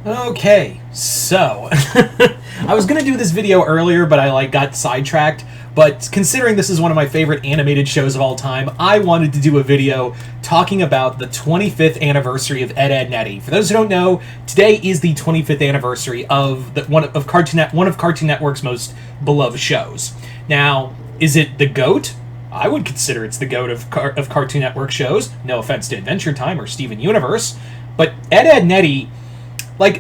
Okay, so I was gonna do this video earlier, but I got sidetracked. But considering this is one of my favorite animated shows of all time, I wanted to do a video talking about the 25th anniversary of Ed, Edd n Eddy. For those who don't know, today is the 25th anniversary of one of Cartoon Network's most beloved shows. Now, is it the GOAT? I would consider it's the GOAT of Cartoon Network shows. No offense to Adventure Time or Steven Universe, but Ed, Edd n Eddy.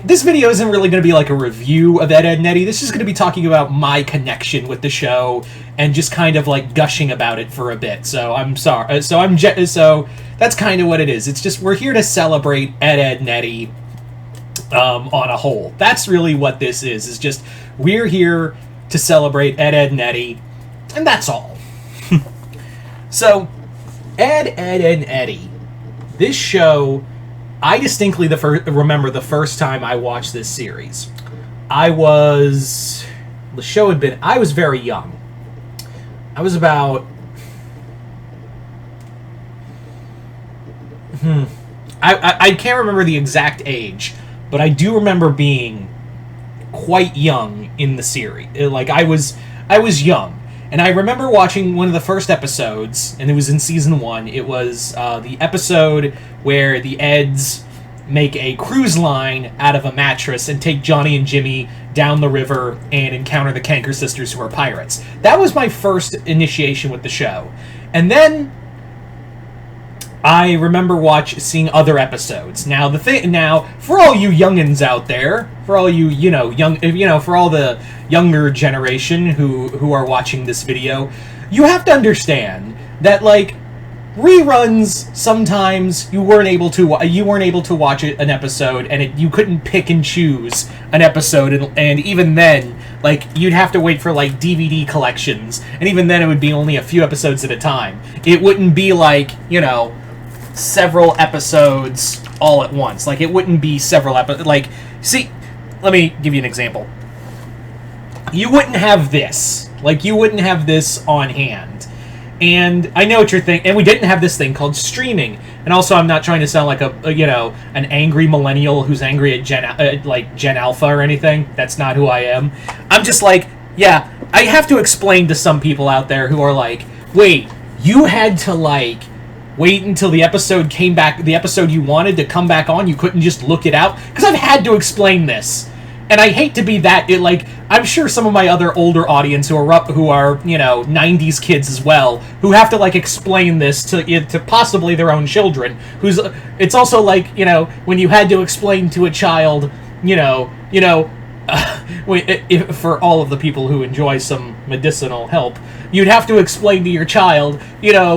This video isn't really going to be like a review of Ed, Edd n Eddy. This is going to be talking about my connection with the show and just kind of gushing about it for a bit. So I'm sorry. So that's kind of what it is. It's just we're here to celebrate Ed, Edd n Eddy on a whole. That's really what this is. It's just we're here to celebrate Ed, Edd n Eddy, and that's all. So Ed, Edd n Eddy. This show, I distinctly remember the first time I watched this series. I was very young. I was about... I can't remember the exact age, but I do remember being quite young in the series. I was young. And I remember watching one of the first episodes, and it was in season 1. It was the episode where the Eds make a cruise line out of a mattress and take Johnny and Jimmy down the river and encounter the Kanker sisters, who are pirates. That was my first initiation with the show. And then I remember seeing other episodes. Now for all you youngins out there, for all you for all the younger generation who are watching this video, you have to understand that reruns, sometimes you weren't able to watch an episode, and you couldn't pick and choose an episode, and even then you'd have to wait for DVD collections, and even then it would be only a few episodes at a time. It wouldn't be several episodes all at once. It wouldn't be several episodes. See, let me give you an example. You wouldn't have this. You wouldn't have this on hand. And I know what you're thinking. And we didn't have this thing called streaming. And also, I'm not trying to sound like an angry millennial who's angry at Gen Alpha or anything. That's not who I am. I'm just yeah, I have to explain to some people out there who are wait, you had to wait until the episode came back, the episode you wanted to come back on. You couldn't just look it out? Because I've had to explain this. And I hate to be that, I'm sure some of my other older audience who are 90s kids as well, who have to, explain this to possibly their own children. It's also when you had to explain to a child, for all of the people who enjoy some medicinal help, you'd have to explain to your child,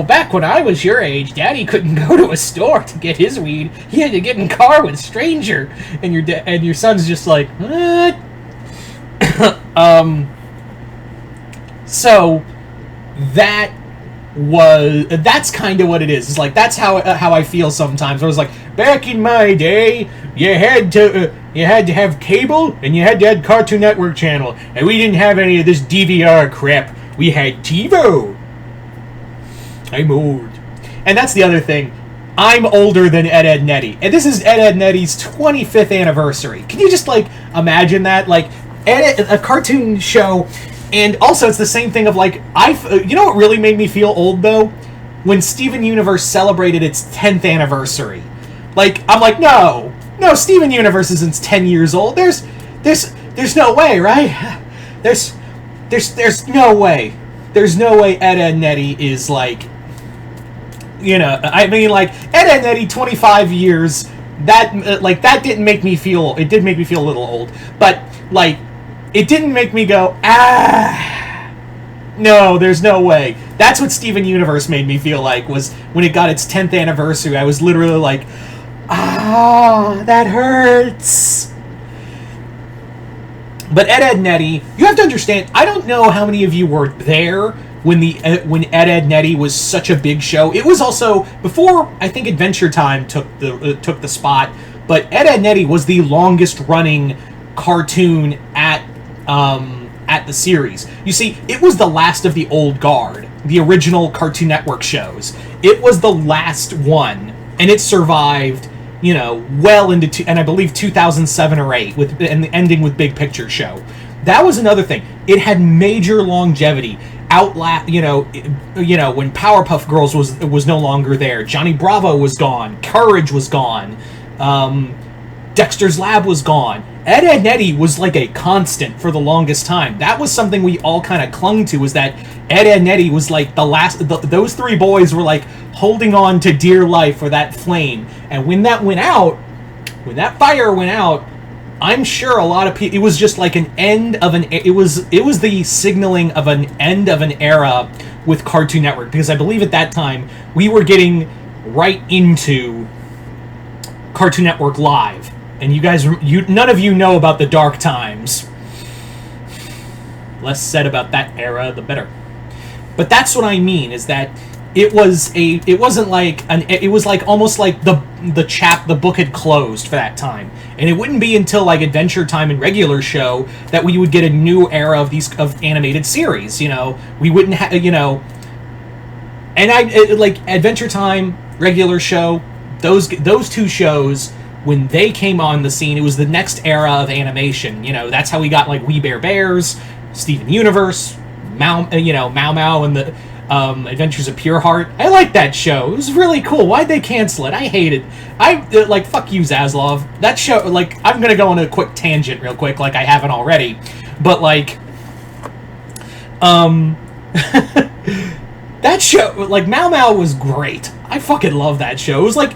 back when I was your age, Daddy couldn't go to a store to get his weed. He had to get in a car with a stranger. And your son's just what? So that's kind of what it is. It's that's how I feel sometimes. I was back in my day, you had to have cable, and you had to have Cartoon Network channel, and we didn't have any of this DVR crap. We had TiVo. I'm old. And that's the other thing. I'm older than Ed, Edd n Eddy. And this is Ed, Edd n Eddy's 25th anniversary. Can you just, imagine that? A cartoon show. And also, it's the same thing of, you know what really made me feel old, though? When Steven Universe celebrated its 10th anniversary. No, Steven Universe isn't 10 years old. There's no way, right? There's no way. There's no way Ed, Edd n Eddy is Ed, Edd n Eddy, 25 years, that didn't make me feel, it did make me feel a little old, but, it didn't make me go, no, there's no way. That's what Steven Universe made me feel was when it got its 10th anniversary. I was literally that hurts. But Ed, Edd n Eddy, you have to understand, I don't know how many of you were there when Ed, Edd n Eddy was such a big show. It was also before, I think, Adventure Time took the spot, but Ed, Edd n Eddy was the longest running cartoon at the series. You see, it was the last of the old guard, the original Cartoon Network shows. It was the last one, and it survived you know, well into and I believe 2007 or 8 with and ending with Big Picture Show. That was another thing. It had major longevity. You know, when Powerpuff Girls was no longer there, Johnny Bravo was gone, Courage was gone, Dexter's Lab was gone. Ed, Edd n Eddy was like a constant for the longest time. That was something we all kind of clung to, was that Ed, Edd n Eddy was like the last. Those three boys were like holding on to dear life for that flame. And when that went out, when that fire went out, I'm sure a lot of people. It was just like an end of an. It was the signaling of an end of an era with Cartoon Network, because I believe at that time we were getting right into Cartoon Network Live. And you guys, none of you know about the dark times. Less said about that era, the better. But that's what I mean, is that it wasn't like it was like almost like the book had closed for that time. And it wouldn't be until like Adventure Time and Regular Show that we would get a new era of animated series, you know. We wouldn't have, you know. And like Adventure Time, Regular Show, those two shows, when they came on the scene, it was the next era of animation. You know, that's how we got like We Bare Bears, Steven Universe, Mao Mao, and the Adventures of Pure Heart. I liked that show. It was really cool. Why'd they cancel it? I hate it. Like, fuck you, Zaslav. That show, like, I'm gonna go on a quick tangent real quick, like I haven't already. But like, that show, like, Mao Mao was great. I fucking love that show. It was like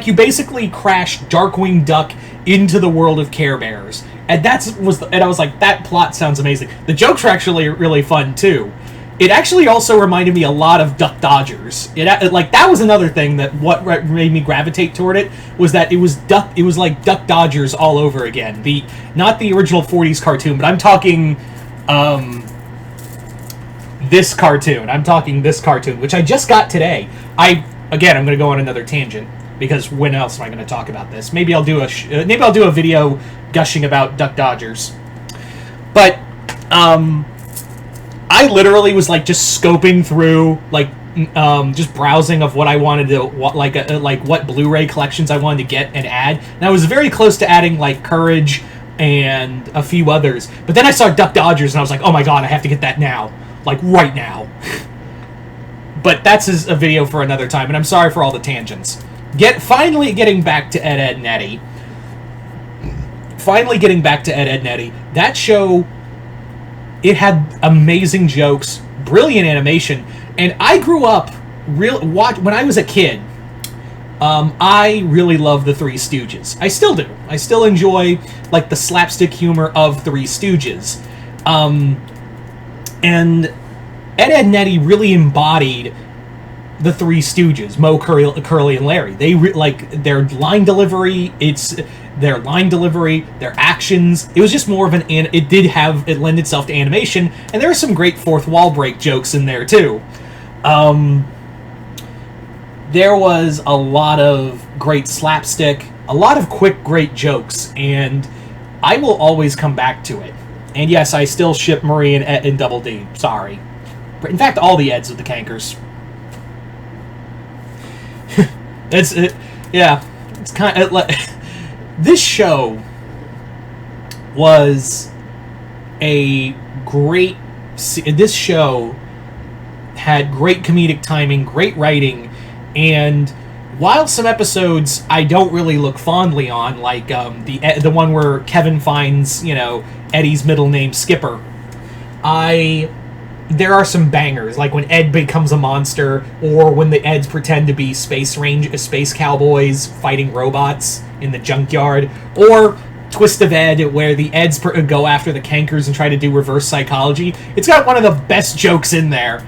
you basically crashed Darkwing Duck into the world of Care Bears, and I was like, that plot sounds amazing. The jokes were actually really fun too. It actually also reminded me a lot of Duck Dodgers. Like, that was another thing that what made me gravitate toward it, was that it was like Duck Dodgers all over again. Not the original 40s cartoon, but I'm talking this cartoon. I'm talking this cartoon, which I just got today. I'm going to go on another tangent, because when else am I going to talk about this? Maybe I'll do a video gushing about Duck Dodgers. But I literally was like just scoping through, like just browsing of what I wanted to what Blu-ray collections I wanted to get and add. And I was very close to adding like Courage and a few others. But then I saw Duck Dodgers and I was like, oh my god, I have to get that now. Like, right now. But that's a video for another time, and I'm sorry for all the tangents. Finally getting back to Ed, Edd n Eddy. That show, it had amazing jokes, brilliant animation, and I grew up when I was a kid. I really loved the Three Stooges. I still do. I still enjoy like the slapstick humor of Three Stooges. And Ed, Edd n Eddy really embodied the Three Stooges, Moe, Curly, and Larry. They their line delivery. Their actions. It was just more of it lent itself to animation, and there were some great fourth wall break jokes in there too. There was a lot of great slapstick, a lot of quick, great jokes, and I will always come back to it. And yes, I still ship Marie and Double D. Sorry. In fact, all the Eds with the cankers. Yeah. It's kind of like this show was a great. This show had great comedic timing, great writing, and while some episodes I don't really look fondly on, like the one where Kevin finds, Eddie's middle name Skipper, there are some bangers, like when Ed becomes a monster, or when the Eds pretend to be space cowboys fighting robots in the junkyard, or Twist of Ed, where the Eds go after the cankers and try to do reverse psychology. It's got one of the best jokes in there,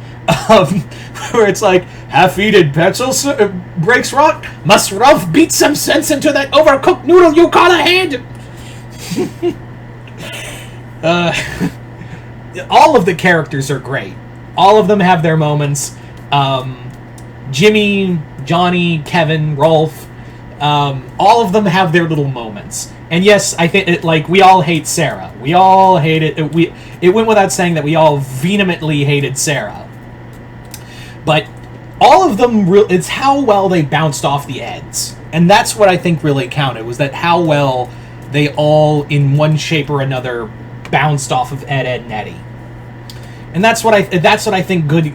where it's like, half-eaten pencil breaks rock, must Ralph beat some sense into that overcooked noodle you call a hand. All of the characters are great. All of them have their moments. Jimmy, Johnny, Kevin, Rolf, all of them have their little moments. And yes, I think we all hate Sarah. We all hate it. It went without saying that we all vehemently hated Sarah. But all of them, it's how well they bounced off the Eds. And that's what I think really counted, was that how well they all, in one shape or another, bounced off of Ed, Edd, and Eddy. And that's what I think good,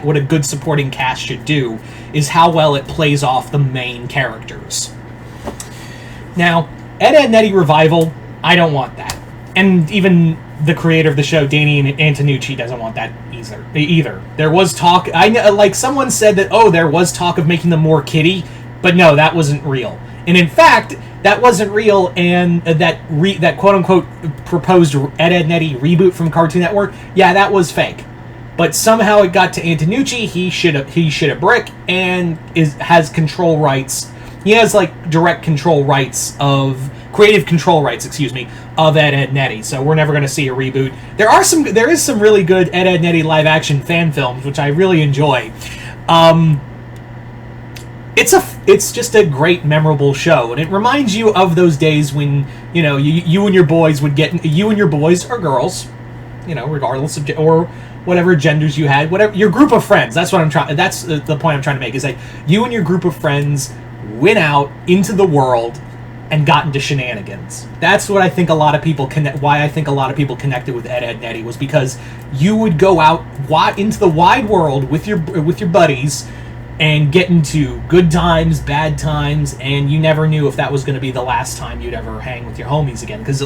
what a good supporting cast should do, is how well it plays off the main characters. Now, Ed, Edd, and Eddy revival, I don't want that. And even the creator of the show, Danny Antonucci, doesn't want that either. There was talk, someone said that, there was talk of making them more kiddie, but no, that wasn't real. And in fact, that wasn't real, and that quote-unquote proposed Ed, Edd, and Eddy reboot from Cartoon Network, yeah, that was fake. But somehow it got to Antonucci, he shit a brick, and has control rights. He has, direct control rights creative control rights, of Ed, Edd, and Eddy, so we're never going to see a reboot. There is some really good Ed, Edd, and Eddy live-action fan films, which I really enjoy. It's just a great, memorable show, and it reminds you of those days when, you and your boys would get, you and your boys or girls, regardless of, or whatever genders you had, whatever, your group of friends, that's the point I'm trying to make, is that you and your group of friends went out into the world and got into shenanigans. That's what I think why I think a lot of people connected with Ed, Edd, and Eddy, was because you would go out into the wide world with your buddies, and get into good times, bad times, and you never knew if that was going to be the last time you'd ever hang with your homies again. Because,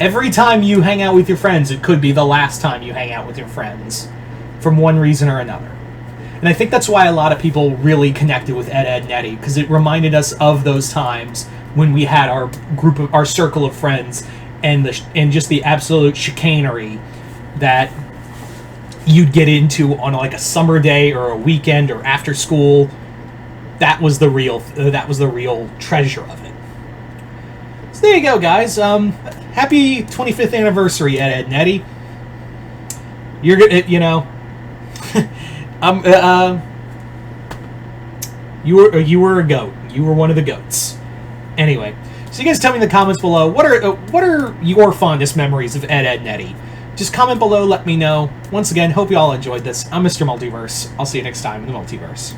every time you hang out with your friends, it could be the last time you hang out with your friends, from one reason or another. And I think that's why a lot of people really connected with Ed, Edd, and Eddy, because it reminded us of those times when we had our circle of friends, and just the absolute chicanery that you'd get into on a summer day or a weekend or after school. That was the real treasure of it. So there you go, guys. Happy 25th anniversary, Ed, Edd, and Eddy. You're good, you were a goat. You were one of the goats. Anyway, so you guys tell me in the comments below, what are your fondest memories of Ed, Edd, and Eddy? Just comment below, let me know. Once again, hope you all enjoyed this. I'm Mr. Multiverse. I'll see you next time in the Multiverse.